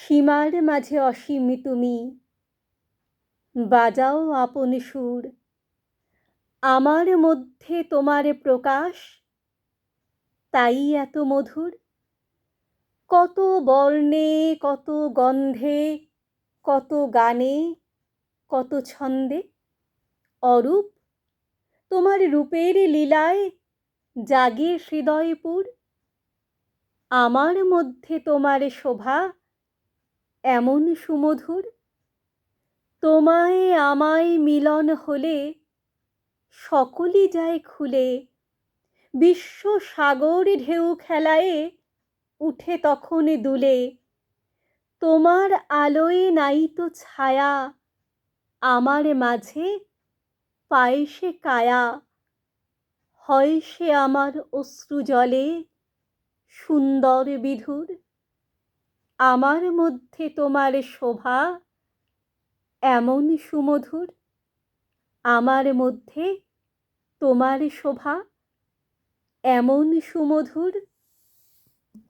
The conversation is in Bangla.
সীমার মাঝে অসীম তুমি, বাজাও আপন সুর। আমার মধ্যে তোমার প্রকাশ, তাই এত মধুর। কত বর্ণে, কত গন্ধে, কত গানে, কত ছন্দে, অরূপ তোমার রূপের লীলায় জাগে হৃদয়পুর। আমার মধ্যে তোমার শোভা এমন সুমধুর, তোমায় আমায় মিলন হলে সকলই যায় খুলে। বিশ্ব সাগর ঢেউ খেলায়ে উঠে তখন দুলে। তোমার আলোয় নাইতো ছায়া, আমার মাঝে পায় সে কায়া। হয় সে আমার অশ্রু জলে সুন্দর বিধুর। আমার মধ্যে তোমার শোভা এমন সুমধুর, আমার মধ্যে তোমার শোভা এমন সুমধুর।